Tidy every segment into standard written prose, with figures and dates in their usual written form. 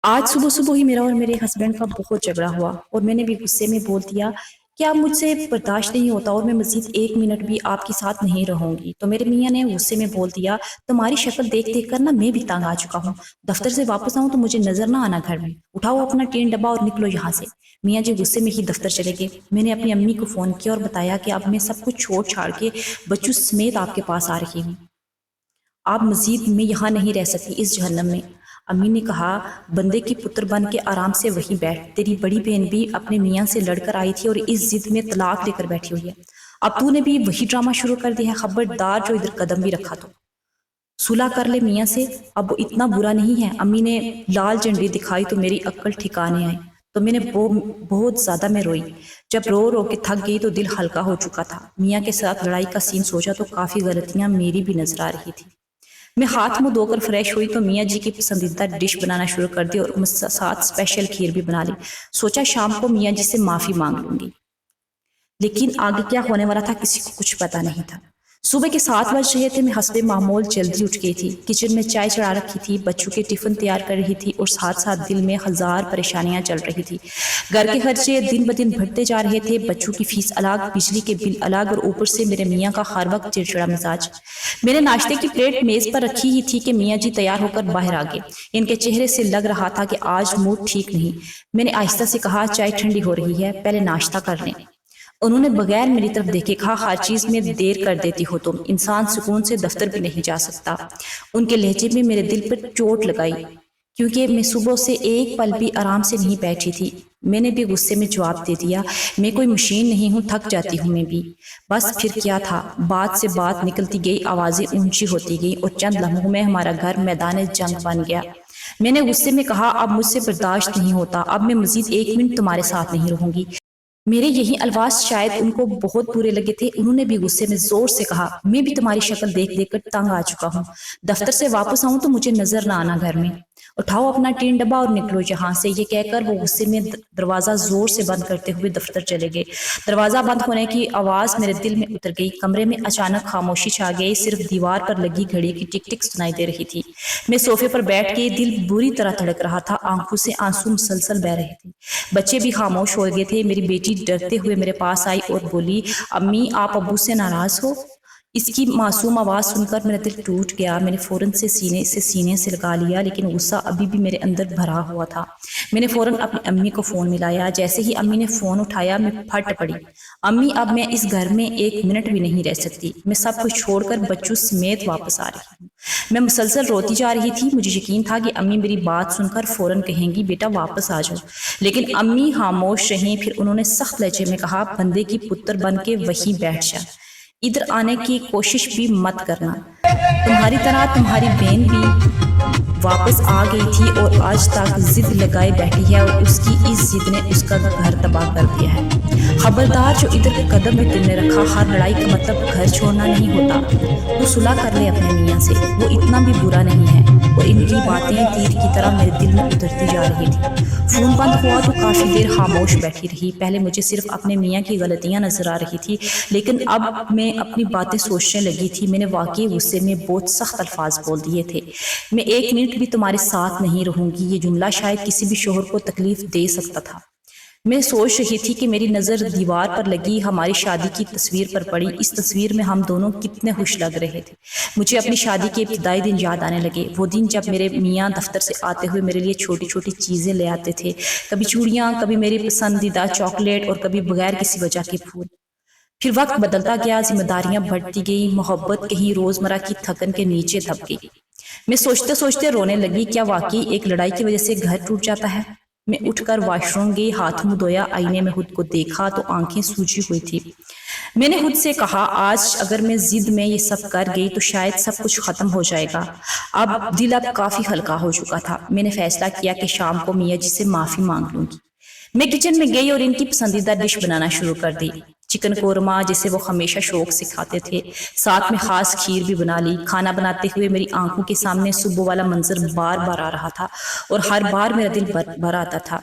आज सुबह सुबह ही मेरा और मेरे हस्बैंड का बहुत झगड़ा हुआ और मैंने भी गुस्से में बोल दिया कि अब मुझसे बर्दाश्त नहीं होता और मैं मजीद 1 मिनट भी आपके साथ नहीं रहूंगी। तो मेरे मियाँ ने गुस्से में बोल दिया, तुम्हारी शक्ल देख देख कर ना मैं भी तंग आ चुका हूँ। दफ्तर से वापस आऊँ तो मुझे नजर ना आना घर में। उठाओ अपना टीन डब्बा और निकलो यहाँ से। मियाँ जी गुस्से में ही दफ्तर चले गए। मैंने अपनी अम्मी को फ़ोन किया और बताया कि अब मैं सब कुछ छोड़ छाड़ के बच्चों समेत आपके पास आ रही हूँ। आप मजीद में यहाँ नहीं रह सकती इस जहन्नम में। अम्मी ने कहा, बंदे की पुत्र बन के आराम से वहीं बैठ। तेरी बड़ी बहन भी अपने मियाँ से लड़कर आई थी और इस जिद में तलाक लेकर बैठी हुई है। अब तूने भी वही ड्रामा शुरू कर दिया है। खबरदार जो इधर कदम भी रखा तो सुलह कर ले मियाँ से। अब वो इतना बुरा नहीं है। अम्मी ने लाल झंडी दिखाई तो मेरी अक्ल ठिकाने आई। तो मैंने बहुत ज्यादा मैं रोई। जब रो रो के थक गई तो दिल हल्का हो चुका था। मियाँ के साथ लड़ाई का सीन सोचा तो काफी गलतियां मेरी भी नजर आ रही थी। मैं हाथ मुंह धोकर फ्रेश हुई तो मियाँ जी की पसंदीदा डिश बनाना शुरू कर दी और साथ स्पेशल खीर भी बना ली। सोचा शाम को मियाँ जी से माफी मांग लूंगी, लेकिन आगे क्या होने वाला था किसी को कुछ पता नहीं था। सुबह के 7 बज रहे थे। मैं हस्बे मामूल जल्दी उठ गई थी। किचन में चाय चढ़ा रखी थी, बच्चों के टिफिन तैयार कर रही थी और साथ साथ दिल में हजार परेशानियां चल रही थी। घर के खर्चे दिन ब दिन बढ़ते जा रहे थे। बच्चों की फीस अलग, बिजली के बिल अलग और ऊपर से मेरे मियाँ का हर वक्त चिड़चिड़ा मिजाज। मैंने नाश्ते की प्लेट मेज पर रखी ही थी कि मियाँ जी तैयार होकर बाहर आ गए। इनके चेहरे से लग रहा था कि आज मूड ठीक नहीं। मैंने आहिस्ता से कहा, चाय ठंडी हो रही है, पहले नाश्ता कर लें। उन्होंने बगैर मेरी तरफ देखे कहा, हर चीज में देर कर देती हो तुम, इंसान सुकून से दफ्तर भी नहीं जा सकता। उनके लहजे में मेरे दिल पर चोट लगाई, क्योंकि मैं सुबह से एक पल भी आराम से नहीं बैठी थी। मैंने भी गुस्से में जवाब दे दिया, मैं कोई मशीन नहीं हूँ, थक जाती हूँ मैं भी। बस फिर क्या था, बात से बात निकलती गई, आवाजें ऊंची होती गई और चंद लम्हों में हमारा घर मैदान जंग बन गया। मैंने गुस्से में कहा, अब मुझसे बर्दाश्त नहीं होता, अब मैं मजीद 1 मिनट तुम्हारे साथ नहीं रहूंगी। मेरे यही अल्फाज शायद उनको बहुत बुरे लगे थे। उन्होंने भी गुस्से में जोर से कहा, मैं भी तुम्हारी शक्ल देख देख कर तंग आ चुका हूँ। दफ्तर से वापस आऊं तो मुझे नजर ना आना घर में। उठाओ अपना टीन डब्बा और निकलो यहाँ से। ये कहकर वो गुस्से में दरवाजा जोर से बंद करते हुए दफ्तर चले गए। दरवाजा बंद होने की आवाज मेरे दिल में उतर गई। कमरे में अचानक खामोशी छा गई। सिर्फ दीवार पर लगी घड़ी की टिक टिक सुनाई दे रही थी। मैं सोफे पर बैठ के दिल बुरी तरह धड़क रहा था। आंखों से आंसू मुसलसल बह रहे थे। बच्चे भी खामोश हो गए थे। मेरी बेटी डरते हुए मेरे पास आई और बोली, अम्मी आप अब्बू से नाराज हो? इसकी मासूम आवाज़ सुनकर मेरा दिल टूट गया। मैंने फौरन से सीने से लगा लिया, लेकिन गुस्सा अभी भी मेरे अंदर भरा हुआ था। मैंने फौरन अपनी अम्मी को फ़ोन मिलाया। जैसे ही अम्मी ने फ़ोन उठाया मैं फट पड़ी। अम्मी, अब मैं इस घर में 1 मिनट भी नहीं रह सकती। मैं सब कुछ छोड़कर बच्चों समेत वापस आ रही हूँ। मैं मुसलसल रोती जा रही थी। मुझे यकीन था कि अम्मी मेरी बात सुनकर फौरन कहेंगी, बेटा वापस आ जाओ, लेकिन अम्मी खामोश रहीं। फिर उन्होंने सख्त लहजे में कहा, बंदे की पुत्र बन के वहीं बैठ जा, इधर आने की कोशिश भी मत करना। तुम्हारी तरह तुम्हारी बहन भी वापस आ गई थी और आज तक जिद लगाए बैठी है और उसकी इस जिद ने उसका घर तबाह कर दिया है। खबरदार जो इधर कदम भी तुमने रखा, हर लड़ाई का मतलब घर छोड़ना नहीं होता। तो सुलह कर ले अपने मियाँ से, वो इतना भी बुरा नहीं है। और इनकी बातें तीर की तरह मेरे दिल में उतरती जा रही थी। फोन बंद हुआ तो काफी देर खामोश बैठी रही। पहले मुझे सिर्फ अपने मियाँ की गलतियां नजर आ रही थी, लेकिन अब मैं अपनी बातें सोचने लगी थी। मैंने वाकई गुस्से में बहुत सख्त अल्फाज बोल दिए थे। मैं 1 मिनट भी तुम्हारे साथ नहीं रहूंगी, ये जुमला शायद किसी भी शोहर को तकलीफ दे सकता था। मैं सोच रही थी कि मेरी नज़र दीवार पर लगी हमारी शादी की तस्वीर पर पड़ी। इस तस्वीर में हम दोनों कितने खुश लग रहे थे। मुझे अपनी शादी के इब्तिदाई दिन याद आने लगे। वो दिन जब मेरे मियाँ दफ्तर से आते हुए मेरे लिए छोटी छोटी चीज़ें ले आते थे, कभी चूड़ियाँ, कभी मेरी पसंदीदा चॉकलेट और कभी बगैर किसी वजह के फूल। फिर वक्त बदलता गया, जिम्मेदारियां बढ़ती गई, मोहब्बत कहीं रोजमर्रा की थकन के नीचे दब गई। मैं सोचते सोचते रोने लगी। क्या वाकई एक लड़ाई की वजह से घर टूट जाता है? मैं उठकर वॉशरूम गई, हाथ मुंह धोया, आईने में खुद को देखा तो आंखें सूजी हुई थी। मैंने खुद से कहा, आज अगर मैं जिद में ये सब कर गई तो शायद सब कुछ खत्म हो जाएगा। अब दिल काफी हल्का हो चुका था। मैंने फैसला किया कि शाम को मियाँ जी से माफी मांग लूंगी। मैं किचन में गई और इनकी पसंदीदा डिश बनाना शुरू कर दी, चिकन कोरमा, जिसे वो हमेशा शौक से खाते थे। साथ में खास खीर भी बना ली। खाना बनाते हुए मेरी आंखों के सामने सुबह वाला मंजर बार बार आ रहा था और हर बार मेरा दिल भर आता था।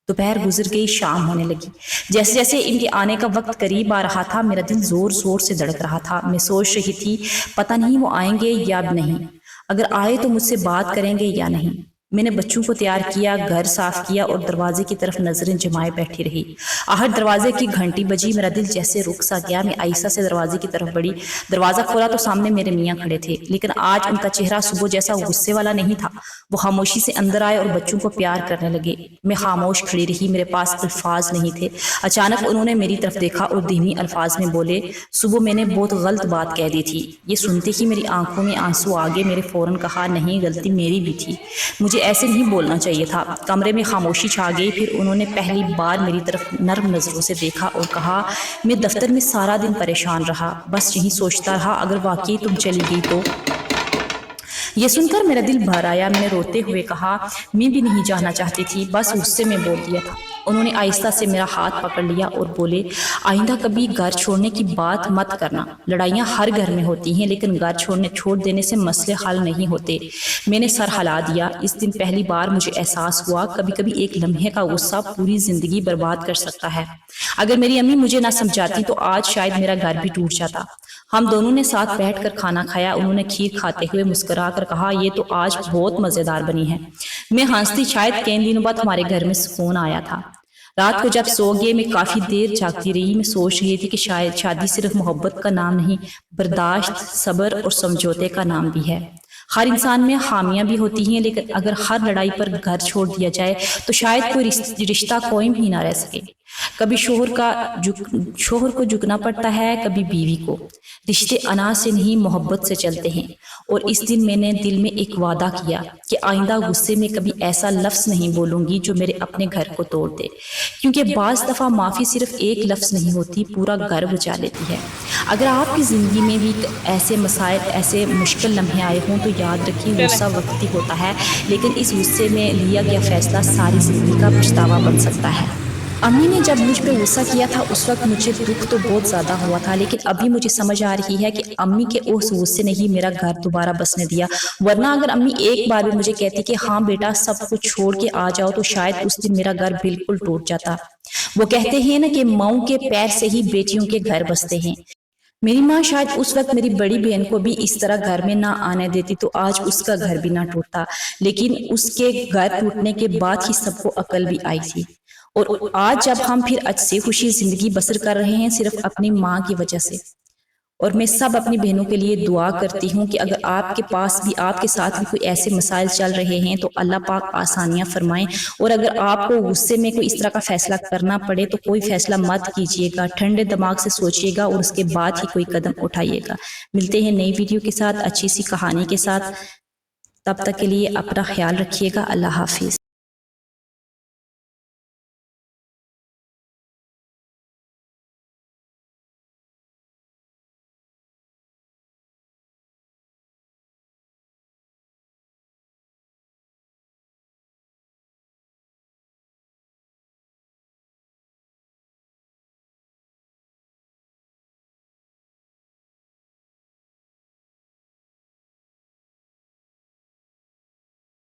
दोपहर गुजर गई, शाम होने लगी। जैसे जैसे इनके आने का वक्त करीब आ रहा था, मेरा दिल जोर जोर से धड़क रहा था। मैं सोच रही थी, पता नहीं वो आएंगे या नहीं। अगर आए तो मुझसे बात करेंगे या नहीं। میں نے بچوں کو تیار کیا، گھر صاف کیا اور دروازے کی طرف نظریں جمائے بیٹھی رہی۔ آخر دروازے کی گھنٹی بجی، میرا دل جیسے رک سا گیا۔ میں آہستہ سے دروازے کی طرف بڑھی، دروازہ کھولا تو سامنے میرے میاں کھڑے تھے، لیکن آج ان کا چہرہ صبح جیسا غصے والا نہیں تھا۔ وہ خاموشی سے اندر آئے اور بچوں کو پیار کرنے لگے۔ میں خاموش کھڑی رہی، میرے پاس الفاظ نہیں تھے۔ اچانک انہوں نے میری طرف دیکھا اور دھیمی الفاظ میں بولے، صبح میں نے بہت غلط بات کہہ دی تھی۔ یہ سنتے ہی میری آنکھوں میں آنسو آ گئے۔ میرے فوراً کہا، نہیں، غلطی میری بھی تھی، مجھے ایسے نہیں بولنا چاہیے تھا۔ کمرے میں خاموشی چھا گئی۔ پھر انہوں نے پہلی بار میری طرف نرم نظروں سے دیکھا اور کہا، میں دفتر میں سارا دن پریشان رہا، بس یہی سوچتا رہا اگر واقعی تم چلی گئی تو۔ یہ سن کر میرا دل بھر آیا۔ میں نے روتے ہوئے کہا، میں بھی نہیں جانا چاہتی تھی، بس غصے میں بول دیا تھا۔ انہوں نے آہستہ سے میرا ہاتھ پکڑ لیا اور بولے، آئندہ کبھی گھر چھوڑنے کی بات مت کرنا۔ لڑائیاں ہر گھر میں ہوتی ہیں، لیکن گھر چھوڑ دینے سے مسئلے حل نہیں ہوتے۔ میں نے سر ہلا دیا۔ اس دن پہلی بار مجھے احساس ہوا، کبھی کبھی ایک لمحے کا غصہ پوری زندگی برباد کر سکتا ہے۔ اگر میری امی مجھے نہ سمجھاتی تو آج شاید میرا گھر بھی ٹوٹ جاتا۔ ہم دونوں نے ساتھ بیٹھ کر کھانا کھایا۔ انہوں نے کھیر کھاتے ہوئے مسکرا کر کہا، یہ تو آج بہت مزیدار بنی ہے۔ میں ہنستی، شاید کئی دنوں بعد ہمارے گھر میں سکون آیا تھا۔ رات کو جب سو گئے میں کافی دیر جاگتی رہی۔ میں سوچ رہی تھی کہ شاید شادی صرف محبت کا نام نہیں، برداشت، صبر اور سمجھوتے کا نام بھی ہے۔ ہر انسان میں خامیاں بھی ہوتی ہیں، لیکن اگر ہر لڑائی پر گھر چھوڑ دیا جائے تو شاید کوئی رشتہ قائم ہی نہ رہ سکے۔ کبھی شوہر کو جھکنا پڑتا ہے، کبھی بیوی کو۔ رشتے انا سے نہیں، محبت سے چلتے ہیں۔ اور اس دن میں نے دل میں ایک وعدہ کیا کہ آئندہ غصے میں کبھی ایسا لفظ نہیں بولوں گی جو میرے اپنے گھر کو توڑ دے، کیونکہ بعض دفعہ معافی صرف ایک لفظ نہیں ہوتی، پورا گھر بچا لیتی ہے۔ اگر آپ کی زندگی میں بھی ایسے مسائل، ایسے مشکل لمحے آئے ہوں تو یاد رکھیں، غصہ وقتی ہوتا ہے، لیکن اس غصے میں لیا گیا فیصلہ ساری زندگی کا پچھتاوا بن سکتا ہے۔ امی نے جب مجھ پہ غصہ کیا تھا اس وقت مجھے دکھ تو بہت زیادہ ہوا تھا، لیکن ابھی مجھے سمجھ آ رہی ہے کہ امی کے اس غصے نے ہی میرا گھر دوبارہ بسنے دیا، ورنہ اگر امی ایک بار بھی مجھے کہتی کہ ہاں بیٹا سب کچھ چھوڑ کے آ جاؤ تو شاید اس دن میرا گھر بالکل ٹوٹ جاتا۔ وہ کہتے ہیں نا کہ ماؤں کے پیر سے ہی بیٹیوں کے گھر بستے ہیں۔ میری ماں شاید اس وقت میری بڑی بہن کو بھی اس طرح گھر میں نہ آنے دیتی تو آج اس کا گھر بھی نہ ٹوٹتا، لیکن اس کے گھر ٹوٹنے کے بعد ہی سب کو عقل بھی آئی تھی۔ اور آج جب ہم پھر اچھی خوشی زندگی بسر کر رہے ہیں صرف اپنی ماں کی وجہ سے۔ اور میں سب اپنی بہنوں کے لیے دعا کرتی ہوں کہ اگر آپ کے پاس بھی، آپ کے ساتھ بھی کوئی ایسے مسائل چل رہے ہیں تو اللہ پاک آسانیاں فرمائیں، اور اگر آپ کو غصے میں کوئی اس طرح کا فیصلہ کرنا پڑے تو کوئی فیصلہ مت کیجیے گا، ٹھنڈے دماغ سے سوچیے گا اور اس کے بعد ہی کوئی قدم اٹھائیے گا۔ ملتے ہیں نئی ویڈیو کے ساتھ، اچھی سی کہانی کے ساتھ، تب تک کے لیے اپنا خیال رکھیے گا۔ اللہ حافظ۔